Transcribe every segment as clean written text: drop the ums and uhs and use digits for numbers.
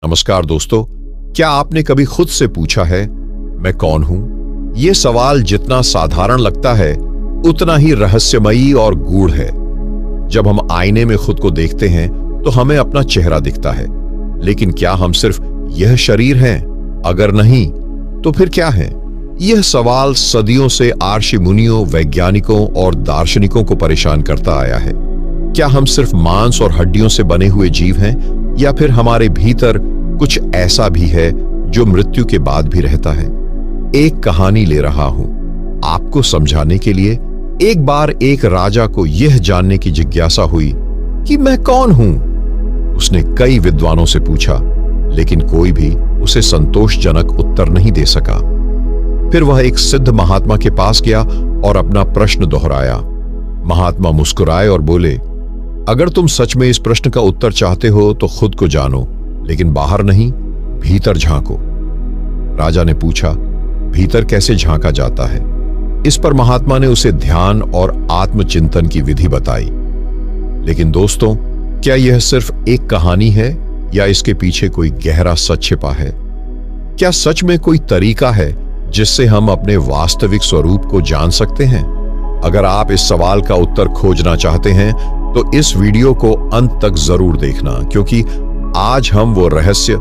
नमस्कार दोस्तों, क्या आपने कभी खुद से पूछा है मैं कौन हूं? यह सवाल जितना साधारण लगता है उतना ही रहस्यमयी और गूढ़ है। जब हम आईने में खुद को देखते हैं तो हमें अपना चेहरा दिखता है, लेकिन क्या हम सिर्फ यह शरीर हैं? अगर नहीं तो फिर क्या है? यह सवाल सदियों से आर्षि मुनियों, वैज्ञानिकों और दार्शनिकों को परेशान करता आया है। क्या हम सिर्फ मांस और हड्डियों से बने हुए जीव हैं, या फिर हमारे भीतर कुछ ऐसा भी है जो मृत्यु के बाद भी रहता है? एक कहानी ले रहा हूं आपको समझाने के लिए। एक बार एक राजा को यह जानने की जिज्ञासा हुई कि मैं कौन हूं। उसने कई विद्वानों से पूछा, लेकिन कोई भी उसे संतोषजनक उत्तर नहीं दे सका। फिर वह एक सिद्ध महात्मा के पास गया और अपना प्रश्न दोहराया। महात्मा मुस्कुराए और बोले, अगर तुम सच में इस प्रश्न का उत्तर चाहते हो तो खुद को जानो, लेकिन बाहर नहीं, भीतर झांको। राजा ने पूछा, भीतर कैसे झांका जाता है? इस पर महात्मा ने उसे ध्यान और आत्मचिंतन की विधि बताई। लेकिन दोस्तों, क्या यह सिर्फ एक कहानी है या इसके पीछे कोई गहरा सच छिपा है? क्या सच में कोई तरीका है जिससे हम अपने वास्तविक स्वरूप को जान सकते हैं? अगर आप इस सवाल का उत्तर खोजना चाहते हैं तो इस वीडियो को अंत तक जरूर देखना, क्योंकि आज हम वो रहस्य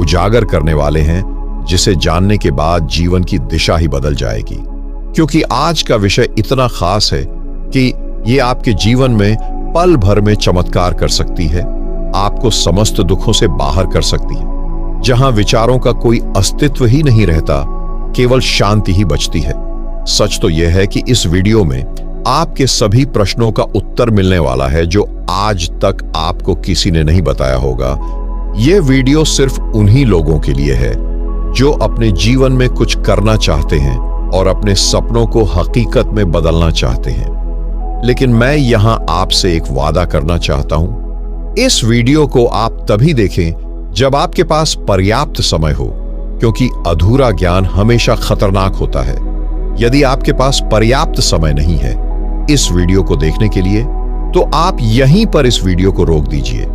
उजागर करने वाले हैं जिसे जानने के बाद जीवन की दिशा ही बदल जाएगी। क्योंकि आज का विषय इतना खास है कि ये आपके जीवन में पल भर में चमत्कार कर सकती है, आपको समस्त दुखों से बाहर कर सकती है। जहां विचारों का कोई अस्तित्व ही नहीं रहता, केवल शांति ही बचती है। सच तो यह है कि इस वीडियो में आपके सभी प्रश्नों का उत्तर मिलने वाला है जो आज तक आपको किसी ने नहीं बताया होगा। यह वीडियो सिर्फ उन्हीं लोगों के लिए है जो अपने जीवन में कुछ करना चाहते हैं और अपने सपनों को हकीकत में बदलना चाहते हैं। लेकिन मैं यहां आपसे एक वादा करना चाहता हूं। इस वीडियो को आप तभी देखें जब आपके पास पर्याप्त समय हो, क्योंकि अधूरा ज्ञान हमेशा खतरनाक होता है। यदि आपके पास पर्याप्त समय नहीं है इस वीडियो को देखने के लिए, तो आप यहीं पर इस वीडियो को रोक दीजिए।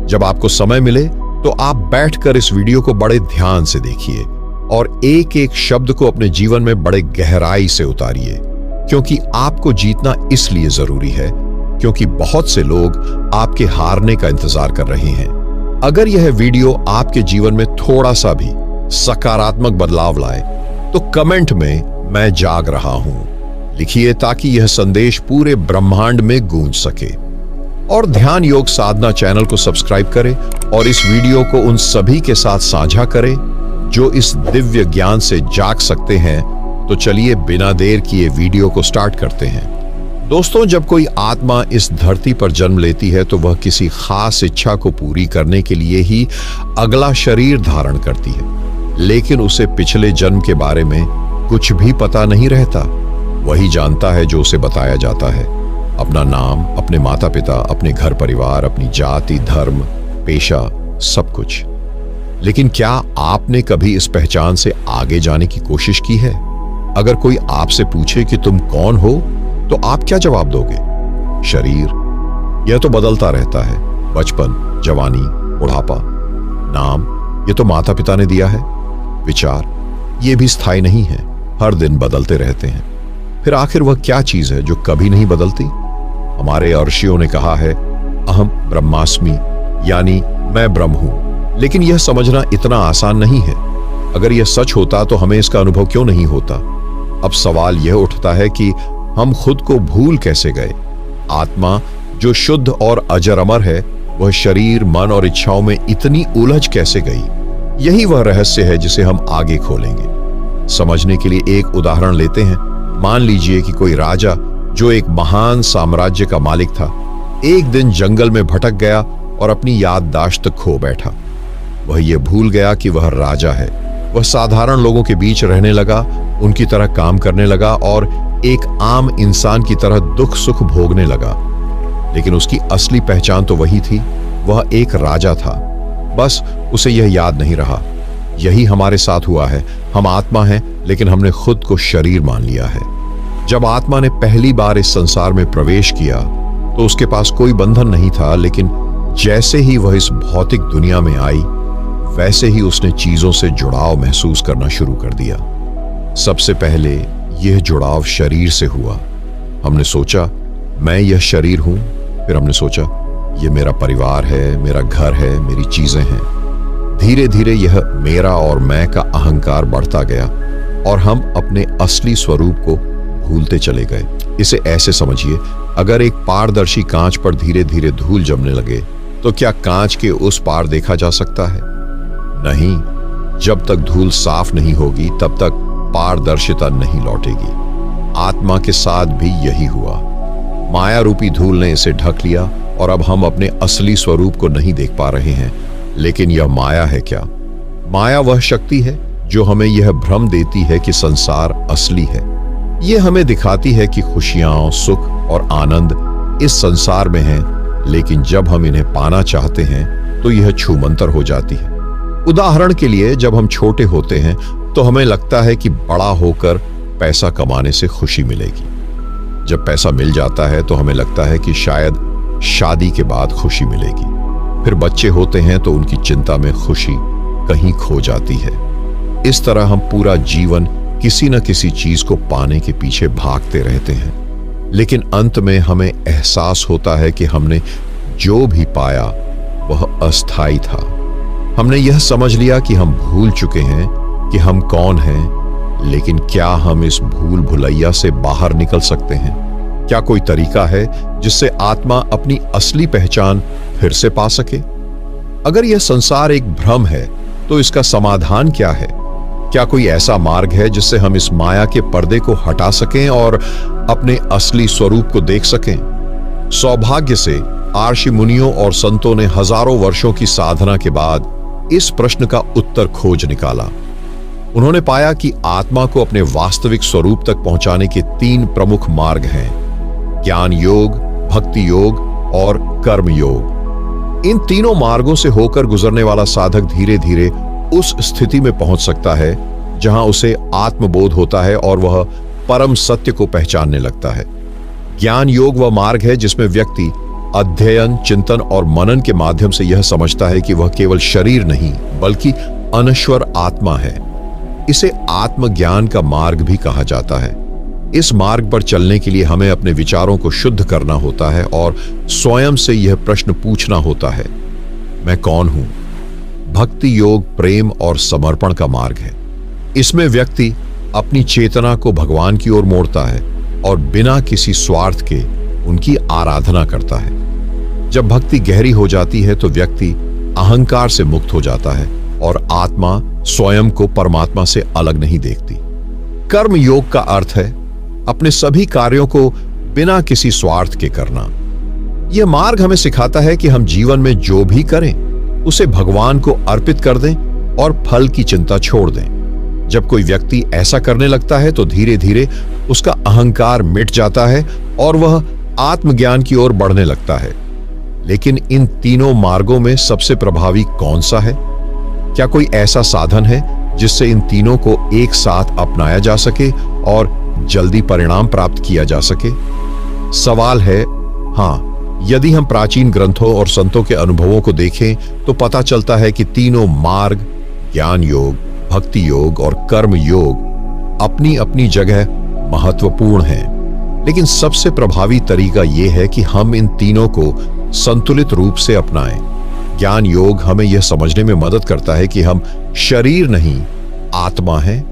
जब आपको समय मिले तो आप बैठकर इस वीडियो को बड़े ध्यान से देखिए और एक एक शब्द को अपने जीवन में बड़े गहराई से उतारिए, क्योंकि आपको जीतना इसलिए जरूरी है क्योंकि बहुत से लोग आपके हारने का इंतजार कर रहे हैं। अगर यह वीडियो आपके जीवन में थोड़ा सा भी सकारात्मक बदलाव लाए तो कमेंट में मैं जाग रहा हूं लिखिए, ताकि यह संदेश पूरे ब्रह्मांड में गूंज सके। और ध्यान योग साधना चैनल को सब्सक्राइब करें और इस वीडियो को उन सभी के साथ साझा करें जो इस दिव्य ज्ञान से जाग सकते हैं। तो चलिए बिना देर किए वीडियो को स्टार्ट करते हैं। दोस्तों, जब कोई आत्मा इस धरती पर जन्म लेती है तो वह किसी खास इच्छा को पूरी करने के लिए ही अगला शरीर धारण करती है, लेकिन उसे पिछले जन्म के बारे में कुछ भी पता नहीं रहता। वही जानता है जो उसे बताया जाता है, अपना नाम, अपने माता पिता, अपने घर परिवार, अपनी जाति, धर्म, पेशा, सब कुछ। लेकिन क्या आपने कभी इस पहचान से आगे जाने की कोशिश की है? अगर कोई आपसे पूछे कि तुम कौन हो, तो आप क्या जवाब दोगे? शरीर, यह तो बदलता रहता है। बचपन, जवानी, बुढ़ापा। नाम, यह तो माता पिता ने दिया है। विचार, ये भी स्थायी नहीं है, हर दिन बदलते रहते हैं। फिर आखिर वह क्या चीज है जो कभी नहीं बदलती? हमारे ऋषियों ने कहा है, अहम ब्रह्मास्मि, यानी मैं ब्रह्म हूं। लेकिन यह समझना इतना आसान नहीं है। अगर यह सच होता तो हमें इसका अनुभव क्यों नहीं होता? अब सवाल यह उठता है कि हम खुद को भूल कैसे गए? आत्मा जो शुद्ध और अजर अमर है, वह शरीर, मन और इच्छाओं में इतनी उलझ कैसे गई? यही वह रहस्य है जिसे हम आगे खोलेंगे। समझने के लिए एक उदाहरण लेते हैं। मान लीजिए कि कोई राजा जो एक महान साम्राज्य का मालिक था, एक दिन जंगल में भटक गया और अपनी याददाश्त खो बैठा। वह यह भूल गया कि वह राजा है। वह साधारण लोगों के बीच रहने लगा, उनकी तरह काम करने लगा और एक आम इंसान की तरह दुख सुख भोगने लगा। लेकिन उसकी असली पहचान तो वही थी, वह एक राजा था। बस उसे यह याद नहीं रहा। यही हमारे साथ हुआ है। हम आत्मा हैं, लेकिन हमने खुद को शरीर मान लिया है। जब आत्मा ने पहली बार इस संसार में प्रवेश किया तो उसके पास कोई बंधन नहीं था, लेकिन जैसे ही वह इस भौतिक दुनिया में आई, वैसे ही उसने चीजों से जुड़ाव महसूस करना शुरू कर दिया। सबसे पहले यह जुड़ाव शरीर से हुआ। हमने सोचा मैं यह शरीर हूं, फिर हमने सोचा यह मेरा परिवार है, मेरा घर है, मेरी चीजें हैं। धीरे धीरे यह मेरा और मैं का अहंकार बढ़ता गया और हम अपने असली स्वरूप को भूलते चले गए। इसे ऐसे समझिए, अगर एक पारदर्शी कांच पर धीरे धीरे धूल जमने लगे तो क्या कांच के उस पार देखा जा सकता है? नहीं। जब तक धूल साफ नहीं होगी तब तक पारदर्शिता नहीं लौटेगी। आत्मा के साथ भी यही हुआ। माया रूपी धूल ने इसे ढक लिया और अब हम अपने असली स्वरूप को नहीं देख पा रहे हैं। लेकिन यह माया है क्या? माया वह शक्ति है जो हमें यह भ्रम देती है कि संसार असली है। यह हमें दिखाती है कि खुशियां, सुख और आनंद इस संसार में हैं, लेकिन जब हम इन्हें पाना चाहते हैं तो यह छूमंतर हो जाती है। उदाहरण के लिए, जब हम छोटे होते हैं तो हमें लगता है कि बड़ा होकर पैसा कमाने से खुशी मिलेगी। जब पैसा मिल जाता है तो हमें लगता है कि शायद शादी के बाद खुशी मिलेगी। फिर बच्चे होते हैं तो उनकी चिंता में खुशी कहीं खो जाती है। इस तरह हम पूरा जीवन किसी न किसी चीज को पाने के पीछे भागते रहते हैं, लेकिन अंत में हमें एहसास होता है कि हमने जो भी पाया वह अस्थायी था। हमने यह समझ लिया कि हम भूल चुके हैं कि हम कौन हैं, लेकिन क्या हम इस भूल भुलैया से बाहर निकल सकते हैं? क्या कोई तरीका है जिससे आत्मा अपनी असली पहचान फिर से पा सके? अगर यह संसार एक भ्रम है तो इसका समाधान क्या है? क्या कोई ऐसा मार्ग है जिससे हम इस माया के पर्दे को हटा सकें और अपने असली स्वरूप को देख सकें? सौभाग्य से आर्षि मुनियों और संतों ने हजारों वर्षों की साधना के बाद इस प्रश्न का उत्तर खोज निकाला। उन्होंने पाया कि आत्मा को अपने वास्तविक स्वरूप तक पहुंचाने के 3 प्रमुख मार्ग हैं: ज्ञान योग, भक्ति योग और कर्म योग। इन तीनों मार्गों से होकर गुजरने वाला साधक धीरे धीरे उस स्थिति में पहुंच सकता है जहां उसे आत्मबोध होता है और वह परम सत्य को पहचानने लगता है। ज्ञान योग वह मार्ग है जिसमें व्यक्ति अध्ययन, चिंतन और मनन के माध्यम से यह समझता है कि वह केवल शरीर नहीं बल्कि अनश्वर आत्मा है। इसे आत्मज्ञान का मार्ग भी कहा जाता है। इस मार्ग पर चलने के लिए हमें अपने विचारों को शुद्ध करना होता है और स्वयं से यह प्रश्न पूछना होता है, मैं कौन हूं? भक्ति योग प्रेम और समर्पण का मार्ग है। इसमें व्यक्ति अपनी चेतना को भगवान की ओर मोड़ता है और बिना किसी स्वार्थ के उनकी आराधना करता है। जब भक्ति गहरी हो जाती है तो व्यक्ति अहंकार से मुक्त हो जाता है और आत्मा स्वयं को परमात्मा से अलग नहीं देखती। कर्म योग का अर्थ है अपने सभी कार्यों को बिना किसी स्वार्थ के करना। यह मार्ग हमें सिखाता है कि हम जीवन में जो भी करें उसे भगवान को अर्पित कर दें और फल की चिंता छोड़ दें। जब कोई व्यक्ति ऐसा करने लगता है तो धीरे धीरे उसका अहंकार मिट जाता है और वह आत्मज्ञान की ओर बढ़ने लगता है। लेकिन इन तीनों मार्गों में सबसे प्रभावी कौन सा है? क्या कोई ऐसा साधन है जिससे इन तीनों को एक साथ अपनाया जा सके और जल्दी परिणाम प्राप्त किया जा सके? सवाल है हां। यदि हम प्राचीन ग्रंथों और संतों के अनुभवों को देखें तो पता चलता है कि तीनों मार्ग, ज्ञान योग, भक्ति योग और कर्म योग, अपनी अपनी जगह महत्वपूर्ण हैं। लेकिन सबसे प्रभावी तरीका यह है कि हम इन तीनों को संतुलित रूप से अपनाएं। ज्ञान योग हमें यह समझने में मदद करता है कि हम शरीर नहीं, आत्मा हैं,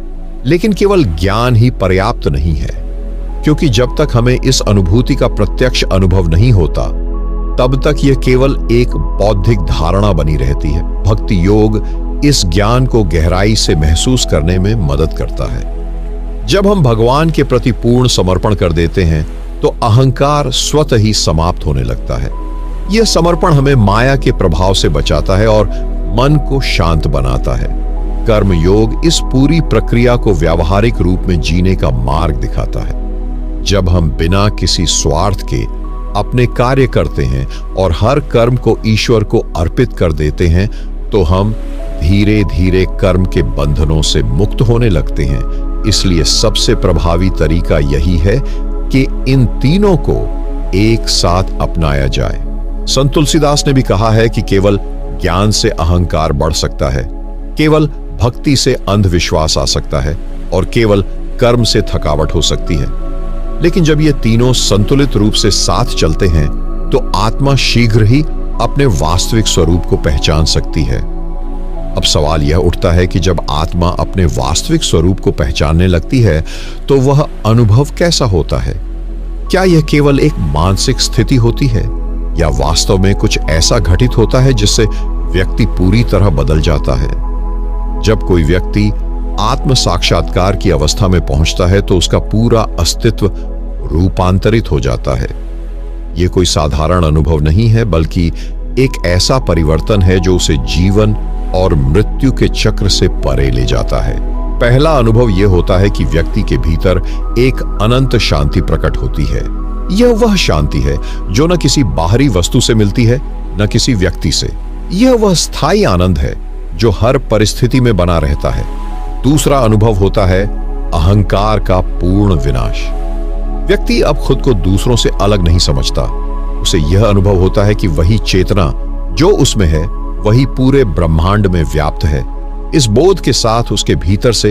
लेकिन केवल ज्ञान ही पर्याप्त नहीं है, क्योंकि जब तक हमें इस अनुभूति का प्रत्यक्ष अनुभव नहीं होता तब तक यह केवल एक बौद्धिक धारणा बनी रहती है। भक्ति योग इस ज्ञान को गहराई से महसूस करने में मदद करता है। जब हम भगवान के प्रति पूर्ण समर्पण कर देते हैं तो अहंकार स्वतः ही समाप्त होने लगता है। यह समर्पण हमें माया के प्रभाव से बचाता है और मन को शांत बनाता है। कर्म योग इस पूरी प्रक्रिया को व्यावहारिक रूप में जीने का मार्ग दिखाता है। जब हम बिना किसी स्वार्थ के अपने कार्य करते हैं और हर कर्म को ईश्वर को अर्पित कर देते हैं तो हम धीरे धीरे कर्म के बंधनों से मुक्त होने लगते हैं। इसलिए सबसे प्रभावी तरीका यही है कि इन तीनों को एक साथ अपनाया जाए। संत तुलसीदास ने भी कहा है कि केवल ज्ञान से अहंकार बढ़ सकता है, केवल भक्ति से अंधविश्वास आ सकता है और केवल कर्म से थकावट हो सकती है। लेकिन जब ये तीनों संतुलित रूप से साथ चलते हैं तो आत्मा शीघ्र ही अपने वास्तविक स्वरूप को पहचान सकती है। अब सवाल यह उठता है कि जब आत्मा अपने वास्तविक स्वरूप को पहचानने लगती है तो वह अनुभव कैसा होता है? क्या यह केवल एक मानसिक स्थिति होती है या वास्तव में कुछ ऐसा घटित होता है जिससे व्यक्ति पूरी तरह बदल जाता है? जब कोई व्यक्ति आत्म साक्षात्कार की अवस्था में पहुंचता है तो उसका पूरा अस्तित्व रूपांतरित हो जाता है। यह कोई साधारण अनुभव नहीं है, बल्कि एक ऐसा परिवर्तन है जो उसे जीवन और मृत्यु के चक्र से परे ले जाता है। पहला अनुभव यह होता है कि व्यक्ति के भीतर एक अनंत शांति प्रकट होती है। यह वह शांति है जो न किसी बाहरी वस्तु से मिलती है, न किसी व्यक्ति से। यह वह स्थायी आनंद है जो हर परिस्थिति में बना रहता है। दूसरा अनुभव होता है अहंकार का पूर्ण विनाश। व्यक्ति अब खुद को दूसरों से अलग नहीं समझता। उसे यह अनुभव होता है कि वही चेतना जो उसमें है वही पूरे ब्रह्मांड में व्याप्त है। इस बोध के साथ उसके भीतर से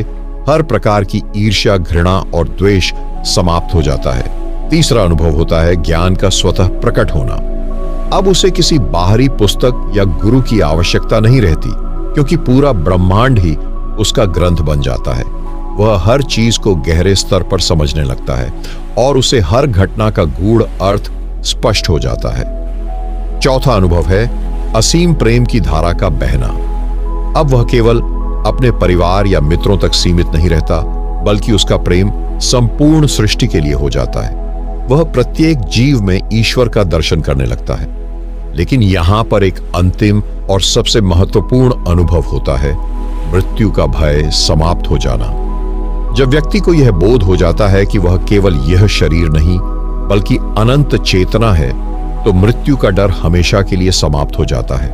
हर प्रकार की ईर्ष्या, घृणा और द्वेष समाप्त हो जाता है। तीसरा अनुभव होता है ज्ञान का स्वतः प्रकट होना। अब उसे किसी बाहरी पुस्तक या गुरु की आवश्यकता नहीं रहती, क्योंकि पूरा ब्रह्मांड ही उसका ग्रंथ बन जाता है। वह हर चीज को गहरे स्तर पर समझने लगता है और उसे हर घटना का गूढ़ अर्थ स्पष्ट हो जाता है। चौथा अनुभव है असीम प्रेम की धारा का बहना। अब वह केवल अपने परिवार या मित्रों तक सीमित नहीं रहता, बल्कि उसका प्रेम संपूर्ण सृष्टि के लिए हो जाता है। वह प्रत्येक जीव में ईश्वर का दर्शन करने लगता है। लेकिन यहां पर एक अंतिम और सबसे महत्वपूर्ण अनुभव होता है मृत्यु का भय समाप्त हो जाना। जब व्यक्ति को यह बोध हो जाता है कि वह केवल यह शरीर नहीं बल्कि अनंत चेतना है, तो मृत्यु का डर हमेशा के लिए समाप्त हो जाता है।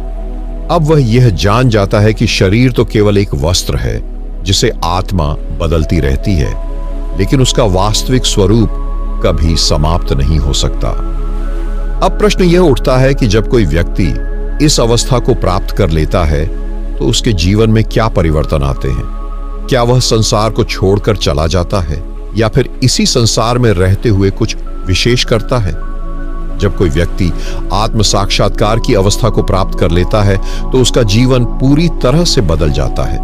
अब वह यह जान जाता है कि शरीर तो केवल एक वस्त्र है जिसे आत्मा बदलती रहती है, लेकिन उसका वास्तविक स्वरूप कभी समाप्त नहीं हो सकता। अब प्रश्न यह उठता है कि जब कोई व्यक्ति इस अवस्था को प्राप्त कर लेता है तो उसके जीवन में क्या परिवर्तन आते हैं? क्या वह संसार को छोड़कर चला जाता है या फिर इसी संसार में रहते हुए कुछ विशेष करता है? जब कोई व्यक्ति आत्म साक्षात्कार की अवस्था को प्राप्त कर लेता है तो उसका जीवन पूरी तरह से बदल जाता है।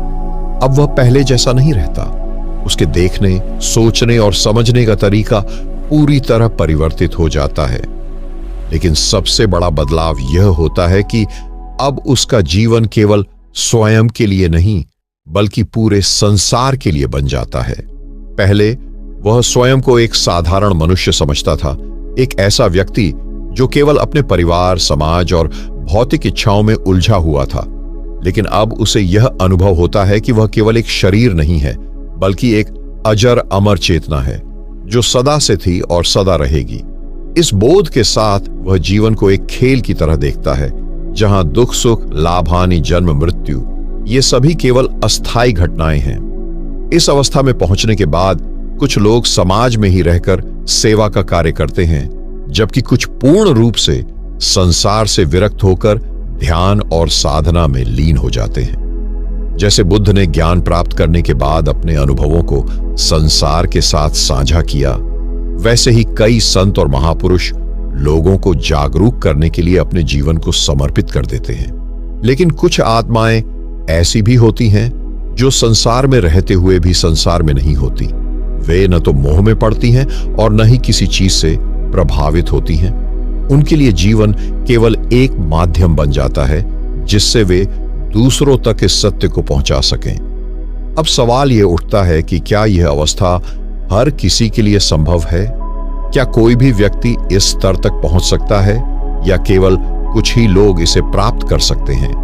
अब वह पहले जैसा नहीं रहता। उसके देखने, सोचने और समझने का तरीका पूरी तरह परिवर्तित हो जाता है। लेकिन सबसे बड़ा बदलाव यह होता है कि अब उसका जीवन केवल स्वयं के लिए नहीं बल्कि पूरे संसार के लिए बन जाता है। पहले वह स्वयं को एक साधारण मनुष्य समझता था, एक ऐसा व्यक्ति जो केवल अपने परिवार, समाज और भौतिक इच्छाओं में उलझा हुआ था। लेकिन अब उसे यह अनुभव होता है कि वह केवल एक शरीर नहीं है बल्कि एक अजर अमर चेतना है जो सदा से थी और सदा रहेगी। इस बोध के साथ वह जीवन को एक खेल की तरह देखता है, जहां दुख सुख, लाभ हानि, जन्म मृत्यु ये सभी केवल अस्थायी घटनाएं हैं। इस अवस्था में पहुंचने के बाद कुछ लोग समाज में ही रहकर सेवा का कार्य करते हैं, जबकि कुछ पूर्ण रूप से संसार से विरक्त होकर ध्यान और साधना में लीन हो जाते हैं। जैसे बुद्ध ने ज्ञान प्राप्त करने के बाद अपने अनुभवों को संसार के साथ साझा किया, वैसे ही कई संत और महापुरुष लोगों को जागरूक करने के लिए अपने जीवन को समर्पित कर देते हैं। लेकिन कुछ आत्माएं ऐसी भी होती हैं जो संसार में रहते हुए भी संसार में नहीं होती। वे न तो मोह में पड़ती हैं और न ही किसी चीज से प्रभावित होती हैं। उनके लिए जीवन केवल एक माध्यम बन जाता है जिससे वे दूसरों तक इस सत्य को पहुंचा सकें। अब सवाल यह उठता है कि क्या यह अवस्था हर किसी के लिए संभव है? क्या कोई भी व्यक्ति इस स्तर तक पहुंच सकता है या केवल कुछ ही लोग इसे प्राप्त कर सकते हैं?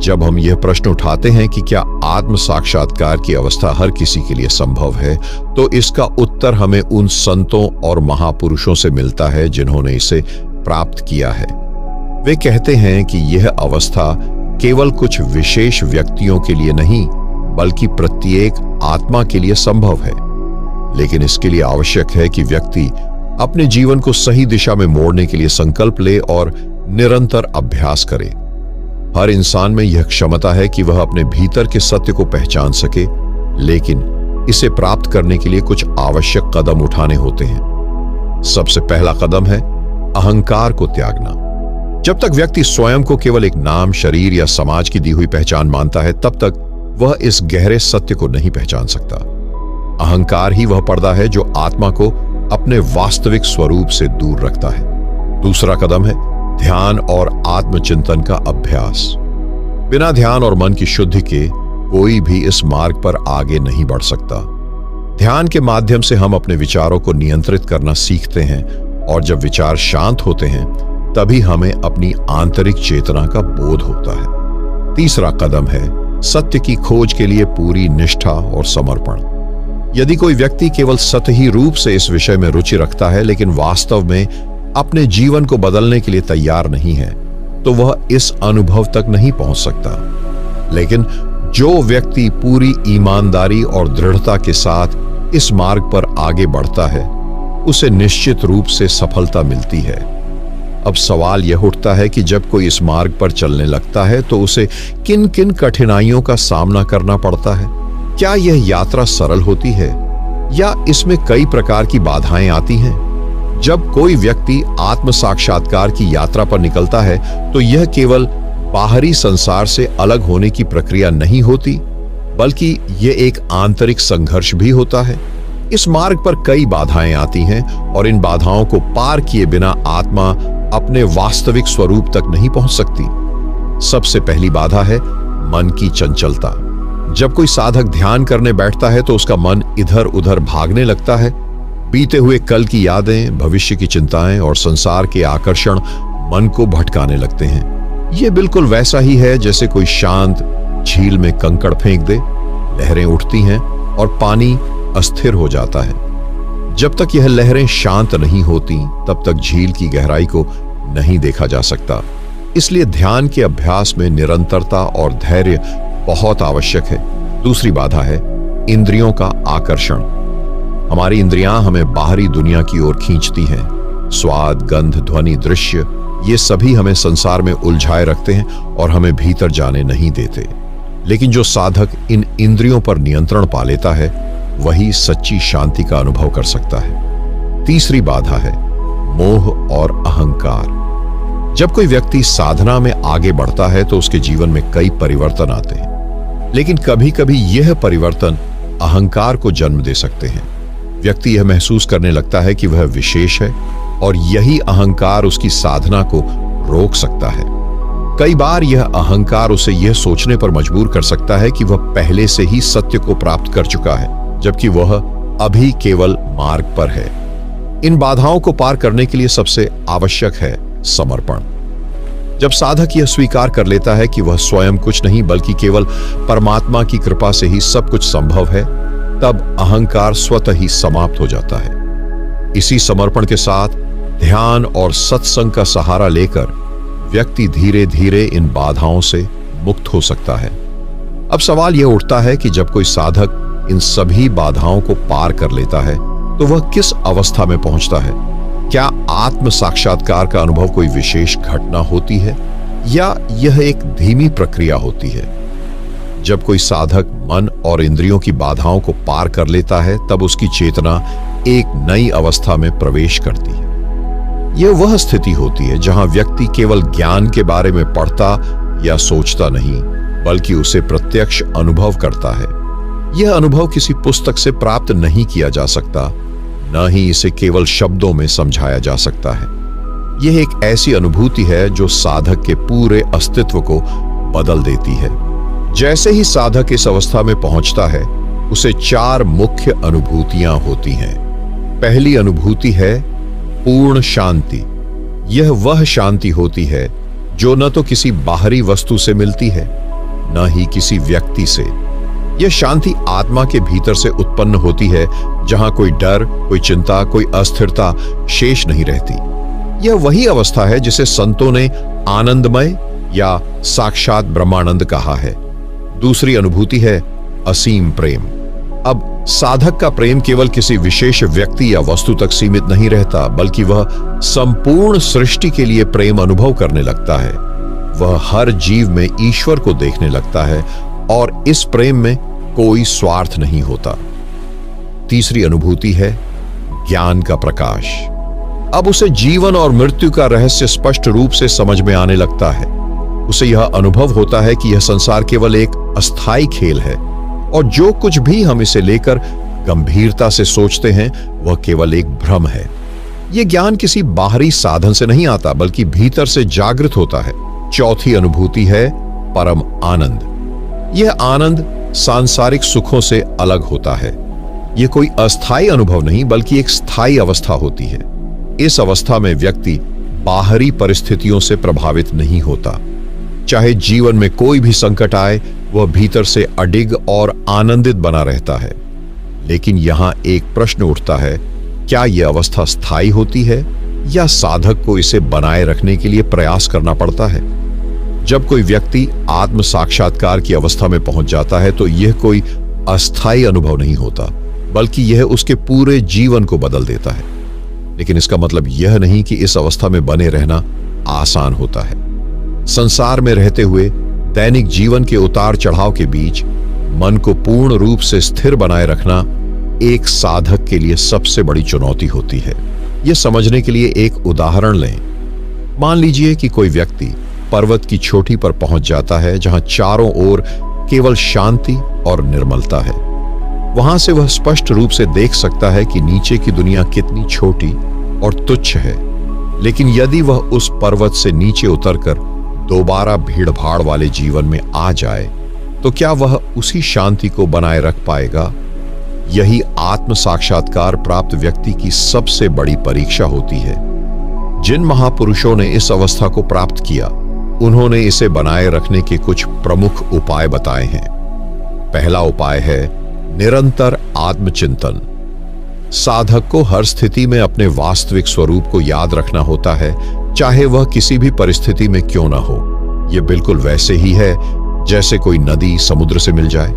जब हम यह प्रश्न उठाते हैं कि क्या आत्म साक्षात्कार की अवस्था हर किसी के लिए संभव है, तो इसका उत्तर हमें उन संतों और महापुरुषों से मिलता है जिन्होंने इसे प्राप्त किया है। वे कहते हैं कि यह अवस्था केवल कुछ विशेष व्यक्तियों के लिए नहीं बल्कि प्रत्येक आत्मा के लिए संभव है। लेकिन इसके लिए आवश्यक है कि व्यक्ति अपने जीवन को सही दिशा में मोड़ने के लिए संकल्प ले और निरंतर अभ्यास करे। हर इंसान में यह क्षमता है कि वह अपने भीतर के सत्य को पहचान सके, लेकिन इसे प्राप्त करने के लिए कुछ आवश्यक कदम उठाने होते हैं। सबसे पहला कदम है अहंकार को त्यागना। जब तक व्यक्ति स्वयं को केवल एक नाम, शरीर या समाज की दी हुई पहचान मानता है, तब तक वह इस गहरे सत्य को नहीं पहचान सकता। अहंकार ही वह पर्दा है जो आत्मा को अपने वास्तविक स्वरूप से दूर रखता है। दूसरा कदम है ध्यान और आत्मचिंतन का अभ्यास। बिना ध्यान और मन की शुद्धि के कोई भी इस मार्ग पर आगे नहीं बढ़ सकता। ध्यान के माध्यम से हम अपने विचारों को नियंत्रित करना सीखते हैं, और जब विचार शांत होते हैं तभी हमें अपनी आंतरिक चेतना का बोध होता है। तीसरा कदम है सत्य की खोज के लिए पूरी निष्ठा और समर्पण। यदि कोई व्यक्ति केवल सतही रूप से इस विषय में रुचि रखता है, लेकिन वास्तव में अपने जीवन को बदलने के लिए तैयार नहीं है, तो वह इस अनुभव तक नहीं पहुंच सकता। लेकिन जो व्यक्ति पूरी ईमानदारी और दृढ़ता के साथ इस मार्ग पर आगे बढ़ता है, उसे निश्चित रूप से सफलता मिलती है। अब सवाल यह उठता है कि जब कोई इस मार्ग पर चलने लगता है तो उसे किन किन कठिनाइयों का सामना करना पड़ता है। क्या यह यात्रा सरल होती है या इसमें कई प्रकार की बाधाएं आती हैं? जब कोई व्यक्ति आत्म साक्षात्कार की यात्रा पर निकलता है तो यह केवल बाहरी संसार से अलग होने की प्रक्रिया नहीं होती, बल्कि यह एक आंतरिक संघर्ष भी होता है। इस मार्ग पर कई बाधाएं आती हैं और इन बाधाओं को पार किए बिना आत्मा अपने वास्तविक स्वरूप तक नहीं पहुंच सकती। सबसे पहली बाधा है मन की चंचलता। जब कोई साधक ध्यान करने बैठता है तो उसका मन इधर उधर भागने लगता है। बीते हुए कल की यादें, भविष्य की चिंताएं और संसार के आकर्षण मन को भटकाने लगते हैं। यह बिल्कुल वैसा ही है जैसे कोई शांत झील में कंकड़ फेंक दे। लहरें उठती हैं और पानी अस्थिर हो जाता है। जब तक यह लहरें शांत नहीं होती, तब तक झील की गहराई को नहीं देखा जा सकता। इसलिए ध्यान के अभ्यास में निरंतरता और धैर्य बहुत आवश्यक है। दूसरी बाधा है इंद्रियों का आकर्षण। हमारी इंद्रियां हमें बाहरी दुनिया की ओर खींचती हैं। स्वाद, गंध, ध्वनि, दृश्य, ये सभी हमें संसार में उलझाए रखते हैं और हमें भीतर जाने नहीं देते। लेकिन जो साधक इन इंद्रियों पर नियंत्रण पा लेता है, वही सच्ची शांति का अनुभव कर सकता है। तीसरी बाधा है मोह और अहंकार। जब कोई व्यक्ति साधना में आगे बढ़ता है तो उसके जीवन में कई परिवर्तन आते हैं, लेकिन कभी कभी यह परिवर्तन अहंकार को जन्म दे सकते हैं। व्यक्ति यह महसूस करने लगता है कि वह विशेष है और यही अहंकार उसकी साधना को रोक सकता है। कई बार यह अहंकार उसे यह सोचने पर मजबूर कर सकता है कि वह पहले से ही सत्य को प्राप्त कर चुका है, जबकि वह अभी केवल मार्ग पर है। इन बाधाओं को पार करने के लिए सबसे आवश्यक है समर्पण। जब साधक यह स्वीकार कर लेता है कि वह स्वयं कुछ नहीं बल्कि केवल परमात्मा की कृपा से ही सब कुछ संभव है, तब अहंकार स्वतः ही समाप्त हो जाता है। इसी समर्पण के साथ ध्यान और सत्संग का सहारा लेकर व्यक्ति धीरे धीरे इन बाधाओं से मुक्त हो सकता है। अब सवाल यह उठता है कि जब कोई साधक इन सभी बाधाओं को पार कर लेता है तो वह किस अवस्था में पहुंचता है? क्या आत्म साक्षात्कार का अनुभव कोई विशेष घटना होती है या यह एक धीमी प्रक्रिया होती है? जब कोई साधक मन और इंद्रियों की बाधाओं को पार कर लेता है, तब उसकी चेतना एक नई अवस्था में प्रवेश करती है। यह वह स्थिति होती है जहां व्यक्ति केवल ज्ञान के बारे में पढ़ता या सोचता नहीं, बल्कि उसे प्रत्यक्ष अनुभव करता है। यह अनुभव किसी पुस्तक से प्राप्त नहीं किया जा सकता, न ही इसे केवल शब्दों में समझाया जा सकता है। यह एक ऐसी अनुभूति है जो साधक के पूरे अस्तित्व को बदल देती है। जैसे ही साधक इस अवस्था में पहुंचता है, उसे 4 मुख्य अनुभूतियां होती हैं। पहली अनुभूति है पूर्ण शांति। यह वह शांति होती है जो न तो किसी बाहरी वस्तु से मिलती है, न ही किसी व्यक्ति से। यह शांति आत्मा के भीतर से उत्पन्न होती है, जहां कोई डर, कोई चिंता, कोई अस्थिरता शेष नहीं रहती। यह वही अवस्था है जिसे संतों ने आनंदमय या साक्षात ब्रह्मानंद कहा है। दूसरी अनुभूति है असीम प्रेम। अब साधक का प्रेम केवल किसी विशेष व्यक्ति या वस्तु तक सीमित नहीं रहता, बल्कि वह संपूर्ण सृष्टि के लिए प्रेम अनुभव करने लगता है। वह हर जीव में ईश्वर को देखने लगता है और इस प्रेम में कोई स्वार्थ नहीं होता। तीसरी अनुभूति है ज्ञान का प्रकाश। अब उसे जीवन और मृत्यु का रहस्य स्पष्ट रूप से समझ में आने लगता है। उसे यह अनुभव होता है कि यह संसार केवल एक अस्थायी खेल है और जो कुछ भी हम इसे लेकर गंभीरता से सोचते हैं वह केवल एक भ्रम है। यह ज्ञान किसी बाहरी साधन से नहीं आता बल्कि भीतर से जागृत होता है। चौथी अनुभूति है परम आनंद। यह आनंद सांसारिक सुखों से अलग होता है। यह कोई अस्थायी अनुभव नहीं बल्कि एक स्थायी अवस्था होती है। इस अवस्था में व्यक्ति बाहरी परिस्थितियों से प्रभावित नहीं होता। चाहे जीवन में कोई भी संकट आए, वह भीतर से अडिग और आनंदित बना रहता है। लेकिन यहां एक प्रश्न उठता है, क्या यह अवस्था स्थायी होती है या साधक को इसे बनाए रखने के लिए प्रयास करना पड़ता है? जब कोई व्यक्ति आत्म साक्षात्कार की अवस्था में पहुंच जाता है तो यह कोई अस्थायी अनुभव नहीं होता बल्कि यह उसके पूरे जीवन को बदल देता है। लेकिन इसका मतलब यह नहीं कि इस अवस्था में बने रहना आसान होता है। संसार में रहते हुए दैनिक जीवन के उतार चढ़ाव के बीच मन को पूर्ण रूप से स्थिर बनाए रखना एक साधक के लिए सबसे बड़ी चुनौती होती है। यह समझने के लिए एक उदाहरण लें। मान लीजिए कि कोई व्यक्ति पर्वत की चोटी पर पहुंच जाता है जहां चारों ओर केवल शांति और निर्मलता है। वहां से वह स्पष्ट रूप से देख सकता है कि नीचे की दुनिया कितनी छोटी और तुच्छ है। लेकिन यदि वह उस पर्वत से नीचे उतरकर दोबारा भीड़-भाड़ वाले जीवन में आ जाए तो क्या वह उसी शांति को बनाए रख पाएगा? यही आत्म साक्षात्कार प्राप्त व्यक्ति की सबसे बड़ी परीक्षा होती है। जिन महापुरुषों ने इस अवस्था को प्राप्त किया, उन्होंने इसे बनाए रखने के कुछ प्रमुख उपाय बताए हैं। पहला उपाय है निरंतर आत्मचिंतन। साधक को हर स्थिति में अपने वास्तविक स्वरूप को याद रखना होता है, चाहे वह किसी भी परिस्थिति में क्यों ना हो। यह बिल्कुल वैसे ही है जैसे कोई नदी समुद्र से मिल जाए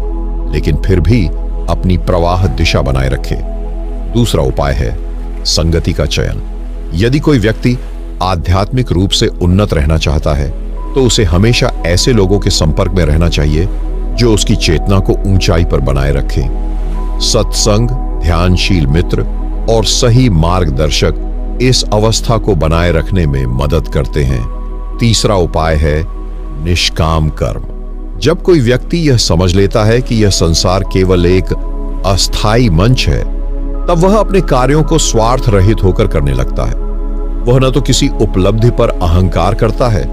लेकिन फिर भी अपनी प्रवाह दिशा बनाए रखे। दूसरा उपाय है संगति का चयन। यदि कोई व्यक्ति आध्यात्मिक रूप से उन्नत रहना चाहता है तो उसे हमेशा ऐसे लोगों के संपर्क में रहना चाहिए जो उसकी चेतना को ऊंचाई पर बनाए रखें। सत्संग, ध्यानशील मित्र और सही मार्गदर्शक इस अवस्था को बनाए रखने में मदद करते हैं। तीसरा उपाय है निष्काम कर्म। जब कोई व्यक्ति यह समझ लेता है कि यह संसार केवल एक अस्थायी मंच है, तब वह अपने कार्यों को स्वार्थ रहित होकर करने लगता है। वह न तो किसी उपलब्धि पर अहंकार करता है,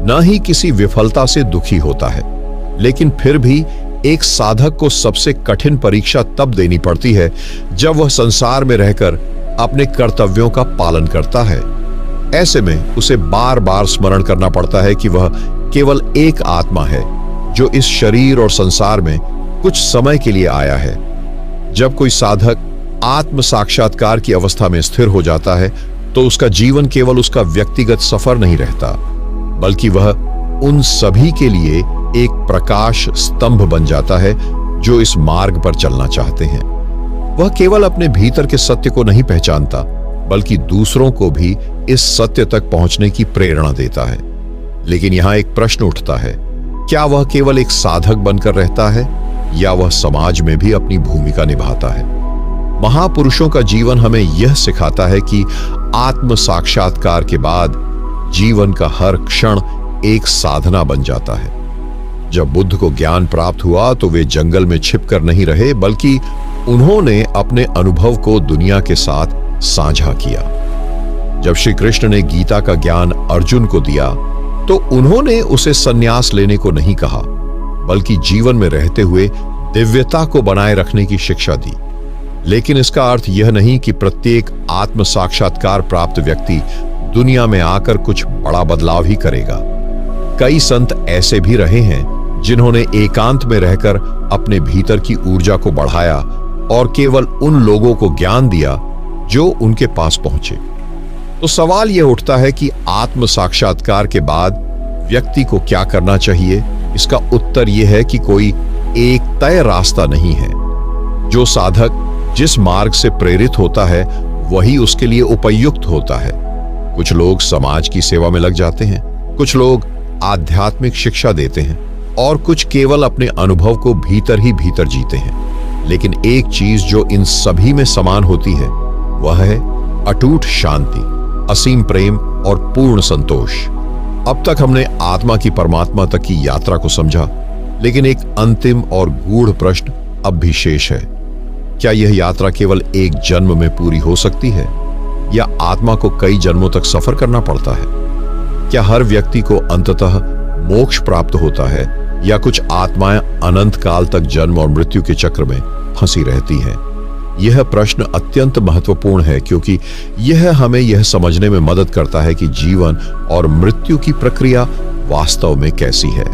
न ही किसी विफलता से दुखी होता है। लेकिन फिर भी एक साधक को सबसे कठिन परीक्षा तब देनी पड़ती है जब वह संसार में रहकर अपने कर्तव्यों का पालन करता है। ऐसे में उसे बार बार स्मरण करना पड़ता है कि वह केवल एक आत्मा है जो इस शरीर और संसार में कुछ समय के लिए आया है। जब कोई साधक आत्म साक्षात्कार की अवस्था में स्थिर हो जाता है तो उसका जीवन केवल उसका व्यक्तिगत सफर नहीं रहता बल्कि वह उन सभी के लिए एक प्रकाश स्तंभ बन जाता है जो इस मार्ग पर चलना चाहते हैं। वह केवल अपने भीतर के सत्य को नहीं पहचानता बल्कि दूसरों को भी इस सत्य तक पहुंचने की प्रेरणा देता है। लेकिन यहां एक प्रश्न उठता है, क्या वह केवल एक साधक बनकर रहता है या वह समाज में भी अपनी भूमिका निभाता है? महापुरुषों का जीवन हमें यह सिखाता है कि आत्म साक्षात्कार के बाद जीवन का हर क्षण एक साधना बन जाता है। जब बुद्ध को ज्ञान प्राप्त हुआ तो वे जंगल में छिपकर नहीं रहे बल्कि उन्होंने अपने अनुभव को दुनिया के साथ साझा किया। जब श्री कृष्ण ने गीता का ज्ञान अर्जुन को दिया तो उन्होंने उसे संन्यास लेने को नहीं कहा बल्कि जीवन में रहते हुए दिव्यता को बनाए रखने की शिक्षा दी। लेकिन इसका अर्थ यह नहीं कि प्रत्येक आत्म साक्षात्कार प्राप्त व्यक्ति दुनिया में आकर कुछ बड़ा बदलाव ही करेगा। कई संत ऐसे भी रहे हैं जिन्होंने एकांत में रहकर अपने भीतर की ऊर्जा को बढ़ाया और केवल उन लोगों को ज्ञान दिया जो उनके पास पहुंचे। तो सवाल यह उठता है कि आत्म साक्षात्कार के बाद व्यक्ति को क्या करना चाहिए? इसका उत्तर यह है कि कोई एक तय रास्ता नहीं है। जो साधक जिस मार्ग से प्रेरित होता है वही उसके लिए उपयुक्त होता है। कुछ लोग समाज की सेवा में लग जाते हैं, कुछ लोग आध्यात्मिक शिक्षा देते हैं और कुछ केवल अपने अनुभव को भीतर ही भीतर जीते हैं। लेकिन एक चीज जो इन सभी में समान होती है वह है अटूट शांति, असीम प्रेम और पूर्ण संतोष। अब तक हमने आत्मा की परमात्मा तक की यात्रा को समझा, लेकिन एक अंतिम और गूढ़ प्रश्न अब भी शेष है। क्या यह यात्रा केवल एक जन्म में पूरी हो सकती है या आत्मा को कई जन्मों तक सफर करना पड़ता है? क्या हर व्यक्ति को अंततः मोक्ष प्राप्त होता है या कुछ आत्माएं अनंत काल तक जन्म और मृत्यु के चक्र में फंसी रहती हैं? यह प्रश्न अत्यंत महत्वपूर्ण है क्योंकि यह हमें यह समझने में मदद करता है कि जीवन और मृत्यु की प्रक्रिया वास्तव में कैसी है।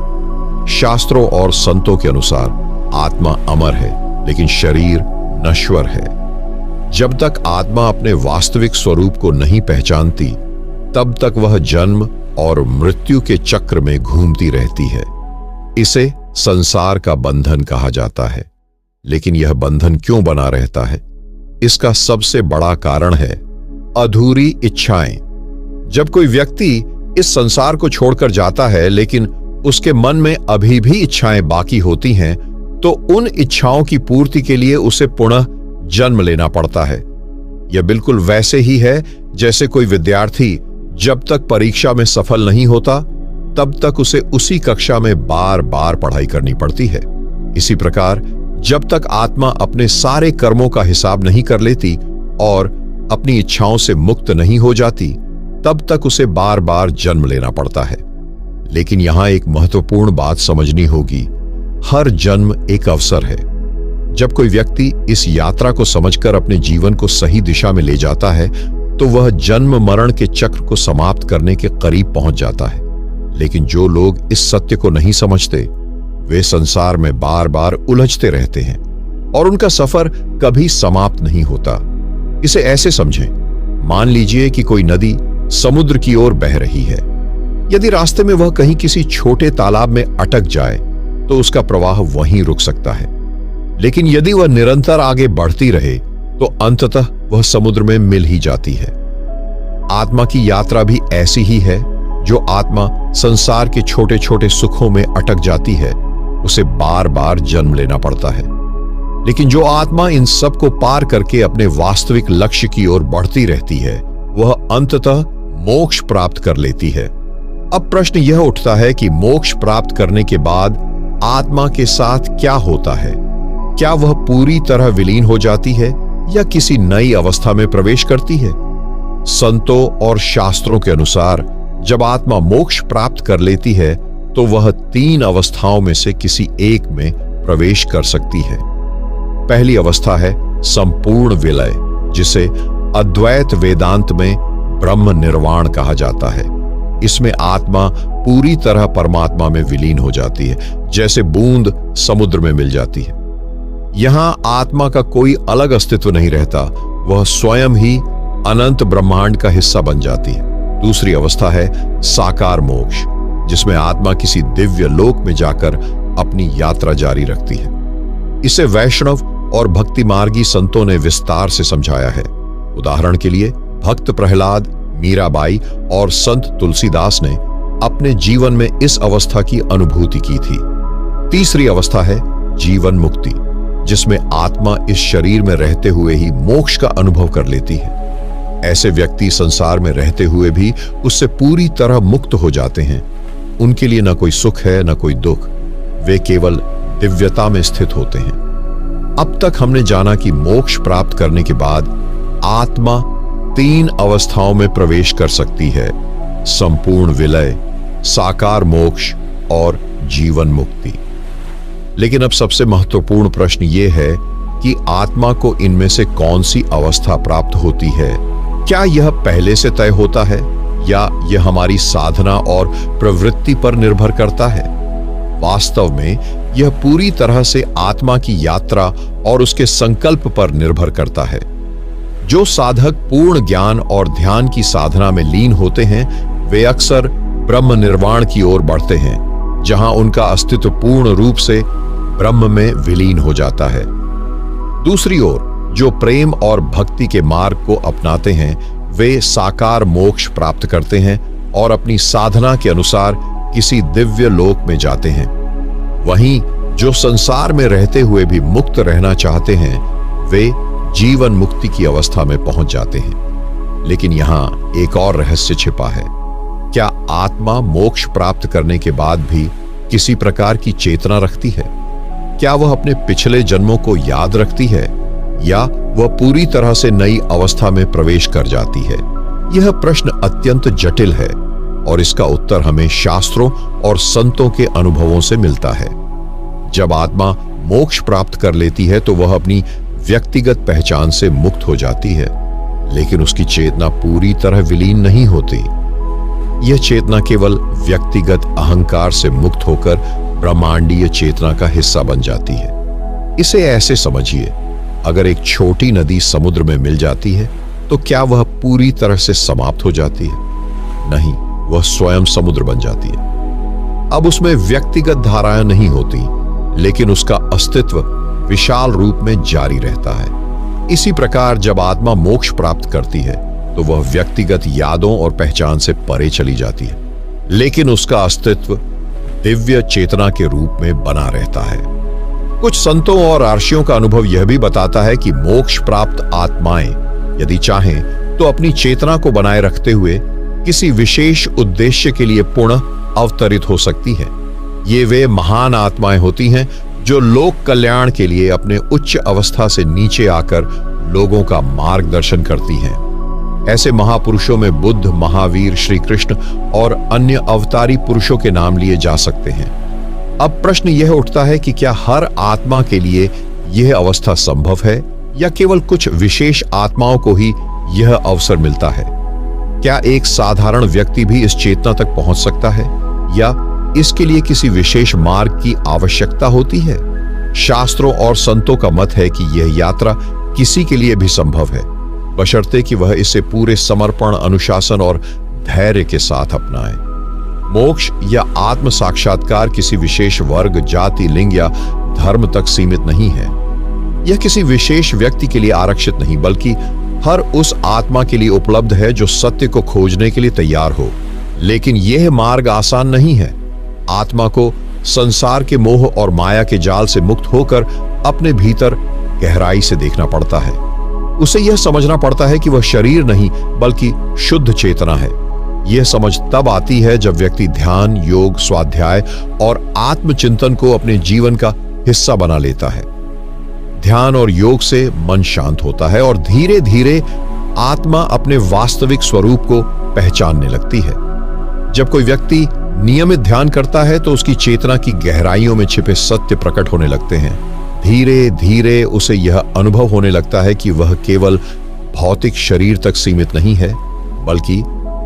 शास्त्रों और संतों के अनुसार आत्मा अमर है, लेकिन शरीर नश्वर है। जब तक आत्मा अपने वास्तविक स्वरूप को नहीं पहचानती, तब तक वह जन्म और मृत्यु के चक्र में घूमती रहती है। इसे संसार का बंधन कहा जाता है। लेकिन यह बंधन क्यों बना रहता है? इसका सबसे बड़ा कारण है अधूरी इच्छाएं। जब कोई व्यक्ति इस संसार को छोड़कर जाता है लेकिन उसके मन में अभी भी इच्छाएं बाकी होती हैं, तो उन इच्छाओं की पूर्ति के लिए उसे पुनः जन्म लेना पड़ता है। यह बिल्कुल वैसे ही है जैसे कोई विद्यार्थी जब तक परीक्षा में सफल नहीं होता, तब तक उसे उसी कक्षा में बार बार पढ़ाई करनी पड़ती है। इसी प्रकार जब तक आत्मा अपने सारे कर्मों का हिसाब नहीं कर लेती और अपनी इच्छाओं से मुक्त नहीं हो जाती, तब तक उसे बार बार जन्म लेना पड़ता है। लेकिन यहां एक महत्वपूर्ण बात समझनी होगी। हर जन्म एक अवसर है। जब कोई व्यक्ति इस यात्रा को समझकर अपने जीवन को सही दिशा में ले जाता है, तो वह जन्म मरण के चक्र को समाप्त करने के करीब पहुंच जाता है। लेकिन जो लोग इस सत्य को नहीं समझते, वे संसार में बार बार उलझते रहते हैं और उनका सफर कभी समाप्त नहीं होता। इसे ऐसे समझें, मान लीजिए कि कोई नदी समुद्र की ओर बह रही है। यदि रास्ते में वह कहीं किसी छोटे तालाब में अटक जाए, तो उसका प्रवाह वहीं रुक सकता है। लेकिन यदि वह निरंतर आगे बढ़ती रहे, तो अंततः वह समुद्र में मिल ही जाती है। आत्मा की यात्रा भी ऐसी ही है। जो आत्मा संसार के छोटे छोटे सुखों में अटक जाती है, उसे बार बार जन्म लेना पड़ता है। लेकिन जो आत्मा इन सब को पार करके अपने वास्तविक लक्ष्य की ओर बढ़ती रहती है, वह अंततः मोक्ष प्राप्त कर लेती है। अब प्रश्न यह उठता है कि मोक्ष प्राप्त करने के बाद आत्मा के साथ क्या होता है? क्या वह पूरी तरह विलीन हो जाती है या किसी नई अवस्था में प्रवेश करती है? संतों और शास्त्रों के अनुसार जब आत्मा मोक्ष प्राप्त कर लेती है, तो वह 3 अवस्थाओं में से किसी एक में प्रवेश कर सकती है। पहली अवस्था है संपूर्ण विलय, जिसे अद्वैत वेदांत में ब्रह्म निर्वाण कहा जाता है। इसमें आत्मा पूरी तरह परमात्मा में विलीन हो जाती है, जैसे बूंद समुद्र में मिल जाती है। यहां आत्मा का कोई अलग अस्तित्व नहीं रहता, वह स्वयं ही अनंत ब्रह्मांड का हिस्सा बन जाती है। दूसरी अवस्था है साकार मोक्ष, जिसमें आत्मा किसी दिव्य लोक में जाकर अपनी यात्रा जारी रखती है। इसे वैष्णव और भक्ति मार्गी संतों ने विस्तार से समझाया है। उदाहरण के लिए भक्त प्रहलाद, मीराबाई और संत तुलसीदास ने अपने जीवन में इस अवस्था की अनुभूति की थी। तीसरी अवस्था है जीवन मुक्ति, जिसमें आत्मा इस शरीर में रहते हुए ही मोक्ष का अनुभव कर लेती है। ऐसे व्यक्ति संसार में रहते हुए भी उससे पूरी तरह मुक्त हो जाते हैं। उनके लिए न कोई सुख है न कोई दुख, वे केवल दिव्यता में स्थित होते हैं। अब तक हमने जाना कि मोक्ष प्राप्त करने के बाद आत्मा 3 अवस्थाओं में प्रवेश कर सकती है: संपूर्ण विलय, साकार मोक्ष और जीवन मुक्ति। लेकिन अब सबसे महत्वपूर्ण प्रश्न यह है कि आत्मा को इनमें से कौन सी अवस्था प्राप्त होती है? क्या यह पहले से तय होता है या यह हमारी साधना और प्रवृत्ति पर निर्भर करता है? वास्तव में यह पूरी तरह से आत्मा की यात्रा और उसके संकल्प पर निर्भर करता है। जो साधक पूर्ण ज्ञान और ध्यान की साधना में लीन होते हैं, वे अक्सर ब्रह्म निर्वाण की ओर बढ़ते हैं, जहां उनका अस्तित्व पूर्ण रूप से ब्रह्म में विलीन हो जाता है। दूसरी ओर जो प्रेम और भक्ति के मार्ग को अपनाते हैं, वे साकार मोक्ष प्राप्त करते हैं और अपनी साधना के अनुसार किसी दिव्य लोक में जाते हैं। वहीं जो संसार में रहते हुए भी मुक्त रहना चाहते हैं, वे जीवन मुक्ति की अवस्था में पहुंच जाते हैं। लेकिन यहां एक और रहस्य छिपा है। क्या आत्मा मोक्ष प्राप्त करने के बाद भी किसी प्रकार की चेतना रखती है? क्या वह अपने पिछले जन्मों को याद रखती है, या वह पूरी तरह से नई अवस्था में प्रवेश कर जाती है? यह प्रश्न अत्यंत जटिल है और इसका उत्तर हमें शास्त्रों और संतों के अनुभवों से मिलता है। जब आत्मा मोक्ष प्राप्त कर लेती है तो वह अपनी व्यक्तिगत पहचान से मुक्त हो जाती है, लेकिन उसकी चेतना पूरी तरह विलीन नहीं होती। यह चेतना केवल व्यक्तिगत अहंकार से मुक्त होकर ब्रह्मांडीय चेतना का हिस्सा बन जाती है। इसे ऐसे समझिए, अगर एक छोटी नदी समुद्र में मिल जाती है तो क्या वह पूरी तरह से समाप्त हो जाती है? नहीं, वह स्वयं समुद्र बन जाती है। अब उसमें व्यक्तिगत धाराएं नहीं होती, लेकिन उसका अस्तित्व विशाल रूप में जारी रहता है। इसी प्रकार जब आत्मा मोक्ष प्राप्त करती है तो वह व्यक्तिगत यादों और पहचान से परे चली जाती है, लेकिन उसका अस्तित्व दिव्य चेतना के रूप में बना रहता है। कुछ संतों और ऋषियों का अनुभव यह भी बताता है कि मोक्ष प्राप्त आत्माएं यदि चाहें तो अपनी चेतना को बनाए रखते हुए किसी विशेष उद्देश्य के लिए पुनः अवतरित हो सकती हैं। ये वे महान आत्माएं होती हैं जो लोक कल्याण के लिए अपने उच्च अवस्था से नीचे आकर लोगों का मार्गदर्शन करती हैं। ऐसे महापुरुषों में बुद्ध, महावीर, श्री कृष्ण और अन्य अवतारी पुरुषों के नाम लिए जा सकते हैं। अब प्रश्न यह उठता है कि क्या हर आत्मा के लिए यह अवस्था संभव है, या केवल कुछ विशेष आत्माओं को ही यह अवसर मिलता है? क्या एक साधारण व्यक्ति भी इस चेतना तक पहुंच सकता है, या इसके लिए किसी विशेष मार्ग की आवश्यकता होती है? शास्त्रों और संतों का मत है कि यह यात्रा किसी के लिए भी संभव है, बशर्ते कि वह इसे पूरे समर्पण, अनुशासन और धैर्य के साथ अपनाए। मोक्ष या आत्म साक्षात्कार किसी विशेष वर्ग, जाति, लिंग या धर्म तक सीमित नहीं है। यह किसी विशेष व्यक्ति के लिए आरक्षित नहीं, बल्कि हर उस आत्मा के लिए उपलब्ध है जो सत्य को खोजने के लिए तैयार हो। लेकिन यह मार्ग आसान नहीं है। आत्मा को संसार के मोह और माया के जाल से मुक्त होकर अपने भीतर गहराई से देखना पड़ता है। उसे यह समझना पड़ता है कि वह शरीर नहीं बल्कि शुद्ध चेतना है। यह समझ तब आती है जब व्यक्ति ध्यान, योग, स्वाध्याय और आत्मचिंतन को अपने जीवन का हिस्सा बना लेता है। ध्यान और योग से मन शांत होता है और धीरे धीरे आत्मा अपने वास्तविक स्वरूप को पहचानने लगती है। जब कोई व्यक्ति नियमित ध्यान करता है तो उसकी चेतना की गहराइयों में छिपे सत्य प्रकट होने लगते हैं। धीरे धीरे उसे यह अनुभव होने लगता है कि वह केवल भौतिक शरीर तक सीमित नहीं है, बल्कि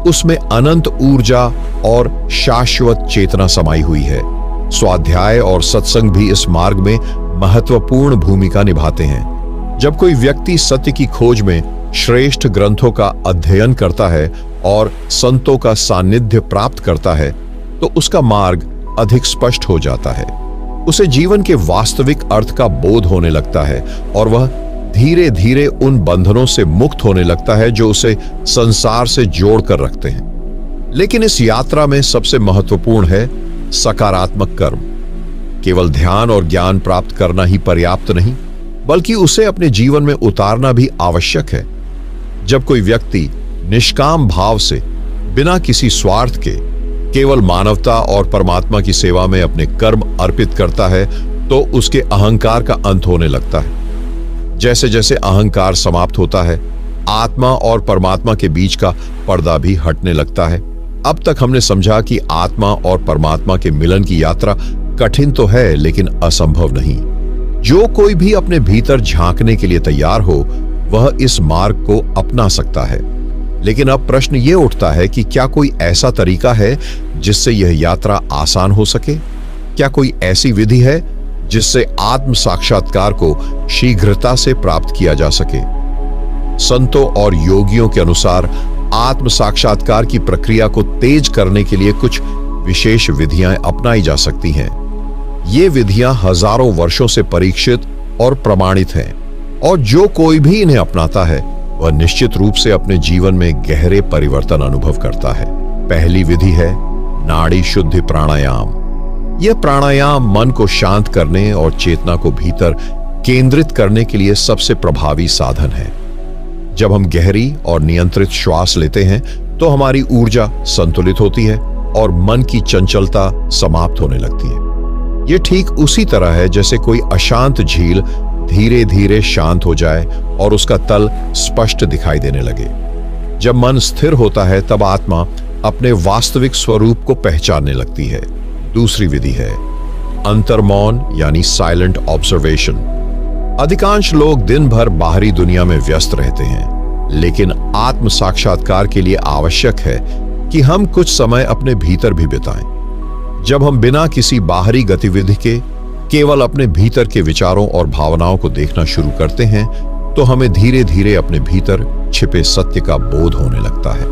उसमें अनंत ऊर्जा और शाश्वत चेतना समाई हुई है। स्वाध्याय और सत्संग भी इस मार्ग में महत्वपूर्ण भूमिका निभाते हैं। जब कोई व्यक्ति सत्य की खोज में श्रेष्ठ ग्रंथों का अध्ययन करता है और संतों का सानिध्य प्राप्त करता है तो उसका मार्ग अधिक स्पष्ट हो जाता है। उसे जीवन के वास्तविक अर्थ का बोध होने लगता है और वह धीरे धीरे उन बंधनों से मुक्त होने लगता है जो उसे संसार से जोड़कर रखते हैं। लेकिन इस यात्रा में सबसे महत्वपूर्ण है सकारात्मक कर्म। केवल ध्यान और ज्ञान प्राप्त करना ही पर्याप्त नहीं, बल्कि उसे अपने जीवन में उतारना भी आवश्यक है। जब कोई व्यक्ति निष्काम भाव से, बिना किसी स्वार्थ के, केवल मानवता और परमात्मा की सेवा में अपने कर्म अर्पित करता है तो उसके अहंकार का अंत होने लगता है। जैसे जैसे अहंकार समाप्त होता है, आत्मा और परमात्मा के बीच का पर्दा भी हटने लगता है। अब तक हमने समझा कि आत्मा और परमात्मा के मिलन की यात्रा कठिन तो है, लेकिन असंभव नहीं। जो कोई भी अपने भीतर झांकने के लिए तैयार हो वह इस मार्ग को अपना सकता है। लेकिन अब प्रश्न ये उठता है कि क्या कोई ऐसा तरीका है जिससे यह यात्रा आसान हो सके? क्या कोई ऐसी विधि है जिससे आत्म साक्षात्कार को शीघ्रता से प्राप्त किया जा सके? संतों और योगियों के अनुसार आत्म साक्षात्कार की प्रक्रिया को तेज करने के लिए कुछ विशेष विधियां अपनाई जा सकती हैं। ये विधियां हजारों वर्षों से परीक्षित और प्रमाणित हैं, और जो कोई भी इन्हें अपनाता है वह निश्चित रूप से अपने जीवन में गहरे परिवर्तन अनुभव करता है। पहली विधि है नाड़ी शुद्धि प्राणायाम। यह प्राणायाम मन को शांत करने और चेतना को भीतर केंद्रित करने के लिए सबसे प्रभावी साधन है। जब हम गहरी और नियंत्रित श्वास लेते हैं तो हमारी ऊर्जा संतुलित होती है और मन की चंचलता समाप्त होने लगती है। यह ठीक उसी तरह है जैसे कोई अशांत झील धीरे धीरे शांत हो जाए और उसका तल स्पष्ट दिखाई देने लगे। जब मन स्थिर होता है तब आत्मा अपने वास्तविक स्वरूप को पहचानने लगती है। दूसरी विधि है अंतर्मौन यानी साइलेंट ऑब्जर्वेशन। अधिकांश लोग दिन भर बाहरी दुनिया में व्यस्त रहते हैं, लेकिन आत्म साक्षात्कार के लिए आवश्यक है कि हम कुछ समय अपने भीतर भी बिताएं। जब हम बिना किसी बाहरी गतिविधि के केवल अपने भीतर के विचारों और भावनाओं को देखना शुरू करते हैं तो हमें धीरे धीरे अपने भीतर छिपे सत्य का बोध होने लगता है।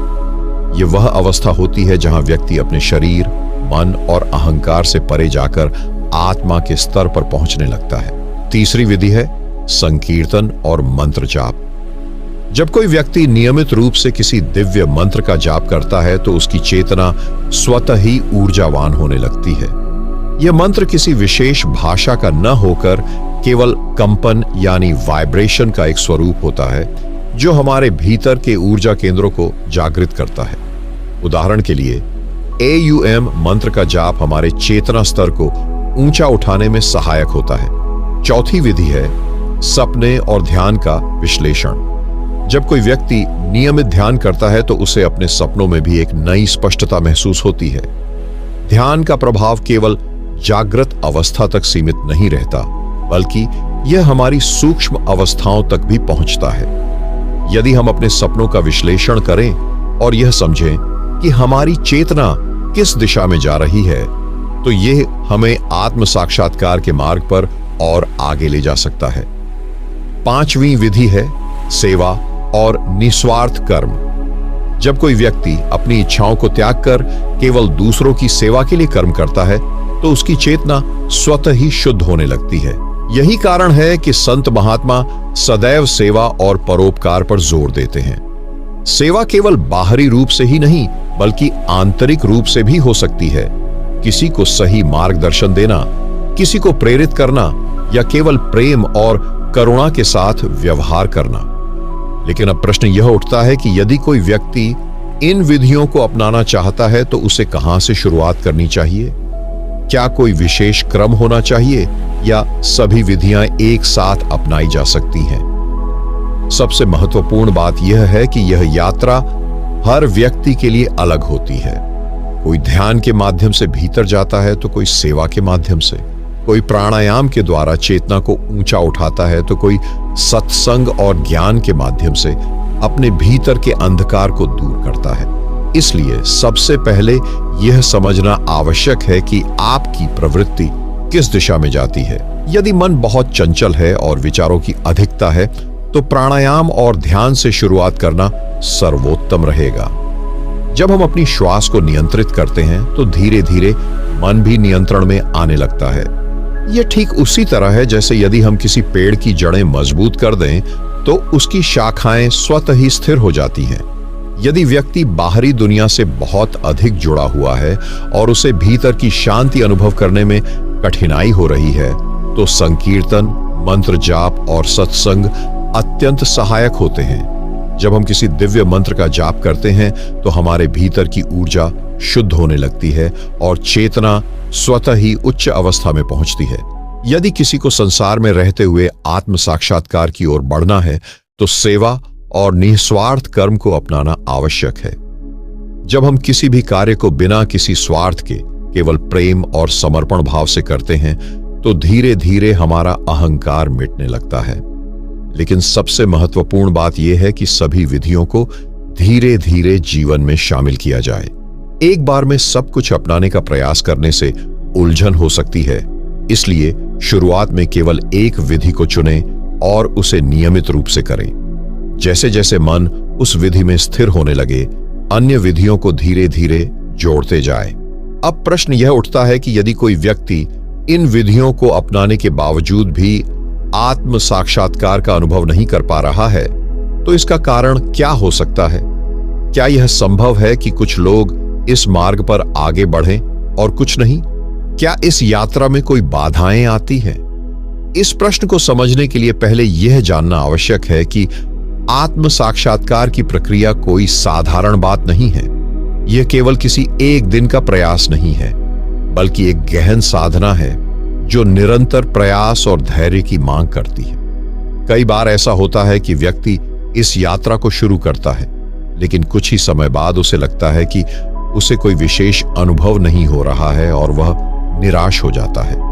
यह वह अवस्था होती है जहां व्यक्ति अपने शरीर, मन और अहंकार से परे जाकर आत्मा के स्तर पर पहुंचने लगता है। तीसरी विधि है संकीर्तन और मंत्र जाप। जब कोई व्यक्ति नियमित रूप से किसी दिव्य मंत्र का जाप करता है तो उसकी चेतना स्वतः ही ऊर्जावान होने लगती है। यह मंत्र किसी विशेष भाषा का न होकर केवल कंपन यानी वाइब्रेशन का एक स्वरूप होता है जो हमारे भीतर के ऊर्जा केंद्रों को जागृत करता है। उदाहरण के लिए AUM मंत्र का जाप हमारे चेतना स्तर को ऊंचा उठाने में सहायक होता है। चौथी विधि है सपने और ध्यान का विश्लेषण। जब कोई व्यक्ति नियमित ध्यान करता है तो उसे अपने सपनों में भी एक नई स्पष्टता महसूस होती है। ध्यान का प्रभाव केवल जागृत अवस्था तक सीमित नहीं रहता, बल्कि यह हमारी सूक्ष्म अवस्थाओं तक भी पहुंचता है। यदि हम अपने सपनों का विश्लेषण करें और यह समझें कि हमारी चेतना किस दिशा में जा रही है, तो यह हमें आत्म साक्षात्कार के मार्ग पर और आगे ले जा सकता है। पांचवी विधि है सेवा और निस्वार्थ कर्म। जब कोई व्यक्ति अपनी इच्छाओं को त्याग कर केवल दूसरों की सेवा के लिए कर्म करता है तो उसकी चेतना स्वतः ही शुद्ध होने लगती है। यही कारण है कि संत महात्मा सदैव सेवा और परोपकार पर जोर देते हैं। सेवा केवल बाहरी रूप से ही नहीं बल्कि आंतरिक रूप से भी हो सकती है। किसी को सही मार्गदर्शन देना, किसी को प्रेरित करना या केवल प्रेम और करुणा के साथ व्यवहार करना। लेकिन अब प्रश्न यह उठता है कि यदि कोई व्यक्ति इन विधियों को अपनाना चाहता है तो उसे कहां से शुरुआत करनी चाहिए? क्या कोई विशेष क्रम होना चाहिए या सभी विधियां एक साथ अपनाई जा सकती हैं? सबसे महत्वपूर्ण बात यह है कि यह यात्रा हर व्यक्ति के लिए अलग होती है। कोई ध्यान के माध्यम से भीतर जाता है तो कोई सेवा के माध्यम से, कोई प्राणायाम के द्वारा चेतना को ऊंचा उठाता है तो कोई सत्संग और ज्ञान के माध्यम से अपने भीतर के अंधकार को दूर करता है। इसलिए सबसे पहले यह समझना आवश्यक है कि आपकी प्रवृत्ति किस दिशा में जाती है। यदि मन बहुत चंचल है और विचारों की अधिकता है तो प्राणायाम और ध्यान से शुरुआत करना सर्वोत्तम रहेगा। जब हम अपनी श्वास को नियंत्रित करते हैं तो धीरे धीरे मन भी नियंत्रण में आने लगता है। यह ठीक उसी तरह है जैसे यदि हम किसी पेड़ की जड़ें मजबूत कर दें तो उसकी शाखाएं स्वतः ही स्थिर हो जाती हैं। यदि व्यक्ति बाहरी दुनिया से बहुत अधिक जुड़ा हुआ है और उसे भीतर की शांति अनुभव करने में कठिनाई हो रही है तो संकीर्तन, मंत्र जाप और सत्संग अत्यंत सहायक होते हैं। जब हम किसी दिव्य मंत्र का जाप करते हैं तो हमारे भीतर की ऊर्जा शुद्ध होने लगती है और चेतना स्वतः ही उच्च अवस्था में पहुंचती है। यदि किसी को संसार में रहते हुए आत्म साक्षात्कार की ओर बढ़ना है तो सेवा और निस्वार्थ कर्म को अपनाना आवश्यक है। जब हम किसी भी कार्य को बिना किसी स्वार्थ के केवल प्रेम और समर्पण भाव से करते हैं तो धीरे धीरे हमारा अहंकार मिटने लगता है। लेकिन सबसे महत्वपूर्ण बात यह है कि सभी विधियों को धीरे धीरे जीवन में शामिल किया जाए। एक बार में सब कुछ अपनाने का प्रयास करने से उलझन हो सकती है। इसलिए शुरुआत में केवल एक विधि को चुनें और उसे नियमित रूप से करें। जैसे जैसे मन उस विधि में स्थिर होने लगे, अन्य विधियों को धीरे धीरे जोड़ते जाए। अब प्रश्न यह उठता है कि यदि कोई व्यक्ति इन विधियों को अपनाने के बावजूद भी आत्म साक्षात्कार का अनुभव नहीं कर पा रहा है तो इसका कारण क्या हो सकता है? क्या यह संभव है कि कुछ लोग इस मार्ग पर आगे बढ़ें और कुछ नहीं? क्या इस यात्रा में कोई बाधाएं आती हैं? इस प्रश्न को समझने के लिए पहले यह जानना आवश्यक है कि आत्म साक्षात्कार की प्रक्रिया कोई साधारण बात नहीं है। यह केवल किसी एक दिन का प्रयास नहीं है, बल्कि एक गहन साधना है जो निरंतर प्रयास और धैर्य की मांग करती है। कई बार ऐसा होता है कि व्यक्ति इस यात्रा को शुरू करता है, लेकिन कुछ ही समय बाद उसे लगता है कि उसे कोई विशेष अनुभव नहीं हो रहा है और वह निराश हो जाता है।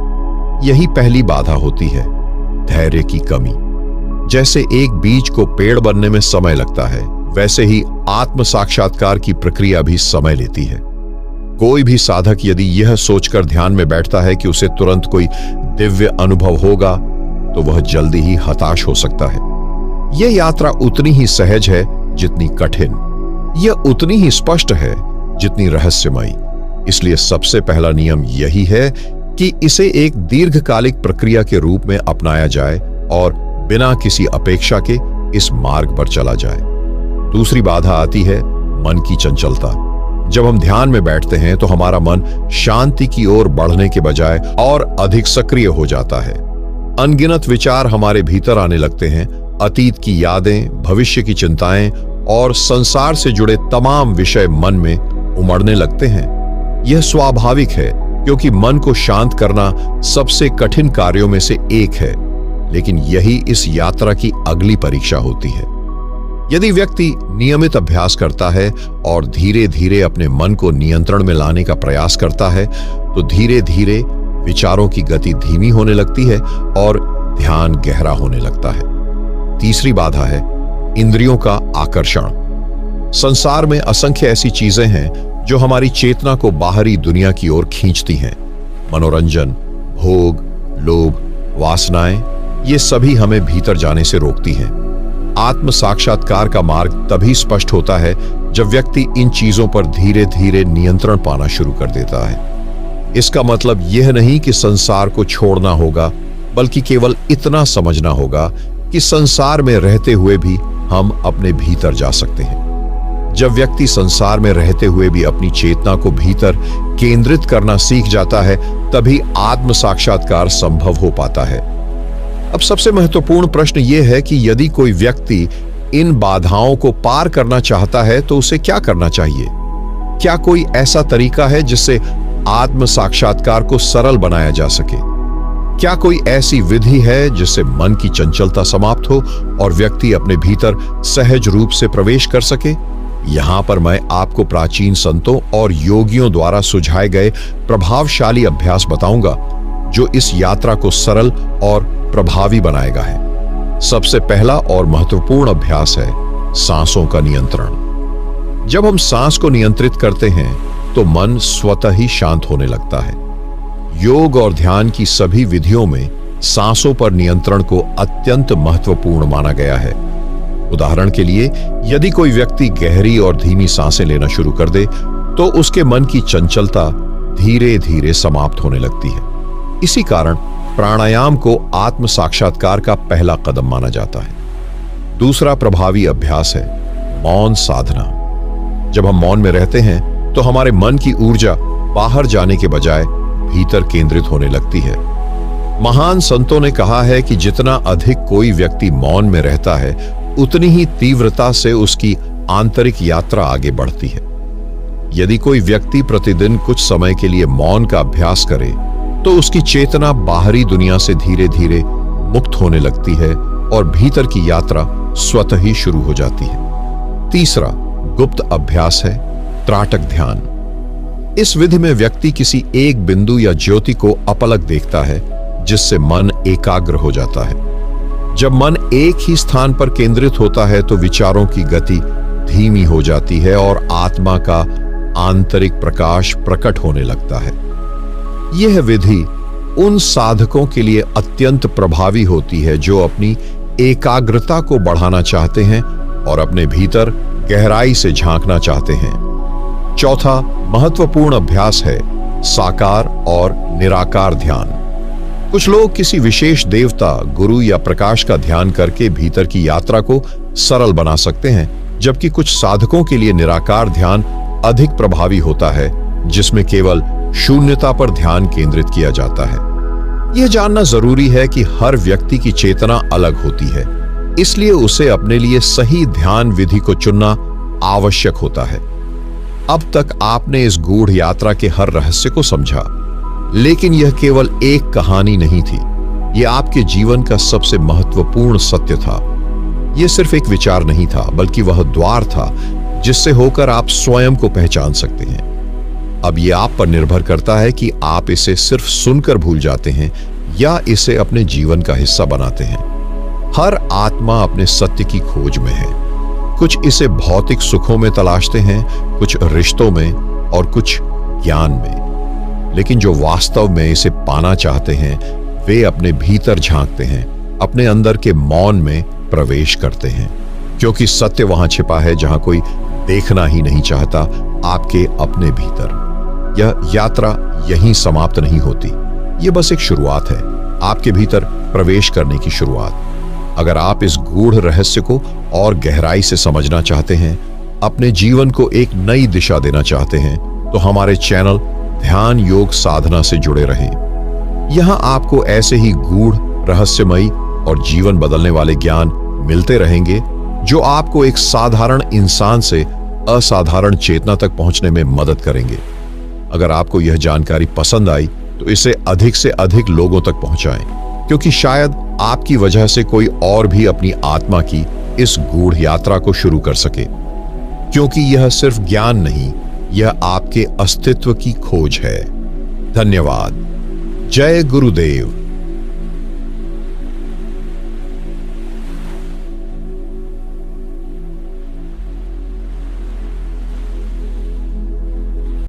यही पहली बाधा होती है, धैर्य की कमी। जैसे एक बीज को पेड़ बनने में समय लगता है, वैसे ही आत्म साक्षात्कार की प्रक्रिया भी समय लेती है। कोई भी साधक यदि यह सोचकर ध्यान में बैठता है कि उसे तुरंत कोई दिव्य अनुभव होगा, तो वह जल्दी ही हताश हो सकता है। यह यात्रा उतनी ही सहज है जितनी कठिन, यह उतनी ही स्पष्ट है जितनी रहस्यमयी। इसलिए सबसे पहला नियम यही है कि इसे एक दीर्घकालिक प्रक्रिया के रूप में अपनाया जाए और बिना किसी अपेक्षा के इस मार्ग पर चला जाए। दूसरी बाधा आती है मन की चंचलता। जब हम ध्यान में बैठते हैं तो हमारा मन शांति की ओर बढ़ने के बजाय और अधिक सक्रिय हो जाता है। अनगिनत विचार हमारे भीतर आने लगते हैं। अतीत की यादें, भविष्य की चिंताएं और संसार से जुड़े तमाम विषय मन में उमड़ने लगते हैं। यह स्वाभाविक है, क्योंकि मन को शांत करना सबसे कठिन कार्यों में से एक है, लेकिन यही इस यात्रा की अगली परीक्षा होती है। यदि व्यक्ति नियमित अभ्यास करता है और धीरे धीरे अपने मन को नियंत्रण में लाने का प्रयास करता है, तो धीरे धीरे विचारों की गति धीमी होने लगती है और ध्यान गहरा होने लगता है। तीसरी बाधा है इंद्रियों का आकर्षण। संसार में असंख्य ऐसी चीजें हैं जो हमारी चेतना को बाहरी दुनिया की ओर खींचती हैं। मनोरंजन, भोग, लोभ, वासनाएं, ये सभी हमें भीतर जाने से रोकती हैं। आत्म साक्षात्कार का मार्ग तभी स्पष्ट होता है जब व्यक्ति इन चीजों पर धीरे धीरे नियंत्रण पाना शुरू कर देता है। इसका मतलब यह नहीं कि संसार को छोड़ना होगा, बल्कि केवल इतना समझना होगा कि संसार में रहते हुए भी हम अपने भीतर जा सकते हैं। जब व्यक्ति संसार में रहते हुए भी अपनी चेतना को भीतर केंद्रित करना सीख जाता है, तभी आत्म साक्षात्कार संभव हो पाता है। अब सबसे महत्वपूर्ण प्रश्न यह है कि यदि कोई व्यक्ति इन बाधाओं को पार करना चाहता है तो उसे क्या करना चाहिए? क्या कोई ऐसा तरीका है जिससे आत्म साक्षात्कार को सरल बनाया जा सके? क्या कोई ऐसी विधि है जिससे मन की चंचलता समाप्त हो और व्यक्ति अपने भीतर सहज रूप से प्रवेश कर सके? यहां पर मैं आपको प्राचीन संतों और योगियों द्वारा सुझाए गए प्रभावशाली अभ्यास बताऊंगा, जो इस यात्रा को सरल और प्रभावी बनाएगा है। सबसे पहला और महत्वपूर्ण अभ्यास है सांसों का नियंत्रण। जब हम सांस को नियंत्रित करते हैं तो मन स्वतः ही शांत होने लगता है। योग और ध्यान की सभी विधियों में सांसों पर नियंत्रण को अत्यंत महत्वपूर्ण माना गया है। उदाहरण के लिए, यदि कोई व्यक्ति गहरी और धीमी सांसें लेना शुरू कर दे, तो उसके मन की चंचलता धीरे धीरे समाप्त होने लगती है। इसी कारण प्राणायाम को आत्म साक्षात्कार का पहला कदम माना जाता है। दूसरा प्रभावी अभ्यास है मौन साधना। जब हम मौन में रहते हैं तो हमारे मन की ऊर्जा बाहर जाने के बजाय भीतर केंद्रित होने लगती है। महान संतों ने कहा है कि जितना अधिक कोई व्यक्ति मौन में रहता है, उतनी ही तीव्रता से उसकी आंतरिक यात्रा आगे बढ़ती है। यदि कोई व्यक्ति प्रतिदिन कुछ समय के लिए मौन का अभ्यास करे, तो उसकी चेतना बाहरी दुनिया से धीरे धीरे मुक्त होने लगती है और भीतर की यात्रा स्वतः ही शुरू हो जाती है। तीसरा गुप्त अभ्यास है त्राटक ध्यान। इस विधि में व्यक्ति किसी एक बिंदु या ज्योति को अपलक देखता है, जिससे मन एकाग्र हो जाता है। जब मन एक ही स्थान पर केंद्रित होता है तो विचारों की गति धीमी हो जाती है और आत्मा का आंतरिक प्रकाश प्रकट होने लगता है। यह विधि उन साधकों के लिए अत्यंत प्रभावी होती है जो अपनी एकाग्रता को बढ़ाना चाहते हैं और अपने भीतर गहराई से झांकना चाहते हैं। चौथा महत्वपूर्ण अभ्यास है साकार और निराकार ध्यान। कुछ लोग किसी विशेष देवता, गुरु या प्रकाश का ध्यान करके भीतर की यात्रा को सरल बना सकते हैं, जबकि कुछ साधकों के लिए निराकार ध्यान अधिक प्रभावी होता है, जिसमें केवल शून्यता पर ध्यान केंद्रित किया जाता है। यह जानना जरूरी है कि हर व्यक्ति की चेतना अलग होती है, इसलिए उसे अपने लिए सही ध्यान विधि को चुनना आवश्यक होता है। अब तक आपने इस गूढ़ यात्रा के हर रहस्य को समझा, लेकिन यह केवल एक कहानी नहीं थी। यह आपके जीवन का सबसे महत्वपूर्ण सत्य था। यह सिर्फ एक विचार नहीं था, बल्कि वह द्वार था जिससे होकर आप स्वयं को पहचान सकते हैं। अब यह आप पर निर्भर करता है कि आप इसे सिर्फ सुनकर भूल जाते हैं या इसे अपने जीवन का हिस्सा बनाते हैं। हर आत्मा अपने सत्य की खोज में है। कुछ इसे भौतिक सुखों में तलाशते हैं, कुछ रिश्तों में और कुछ ज्ञान में। लेकिन जो वास्तव में इसे पाना चाहते हैं, वे अपने भीतर झांकते हैं, अपने अंदर के मौन में प्रवेश करते हैं, क्योंकि सत्य वहां छिपा है जहां कोई देखना ही नहीं चाहता, आपके अपने भीतर। यह यात्रा यहीं समाप्त नहीं होती। यह बस एक शुरुआत है, आपके भीतर प्रवेश करने की शुरुआत। अगर आप इस गूढ़ रहस्य को और गहराई से समझना चाहते हैं, अपने जीवन को एक नई दिशा देना चाहते हैं, तो हमारे चैनल ध्यान योग साधना से जुड़े रहें। यहां आपको ऐसे ही गूढ़, रहस्यमयी और जीवन बदलने वाले ज्ञान मिलते रहेंगे, जो आपको एक साधारण इंसान से असाधारण चेतना तक पहुंचने में मदद करेंगे। अगर आपको यह जानकारी पसंद आई, तो इसे अधिक से अधिक लोगों तक पहुंचाएं, क्योंकि शायद आपकी वजह से कोई और भी अपनी आत्मा की इस गूढ़ यात्रा को शुरू कर सके। क्योंकि यह सिर्फ ज्ञान नहीं, यह आपके अस्तित्व की खोज है। धन्यवाद। जय गुरुदेव।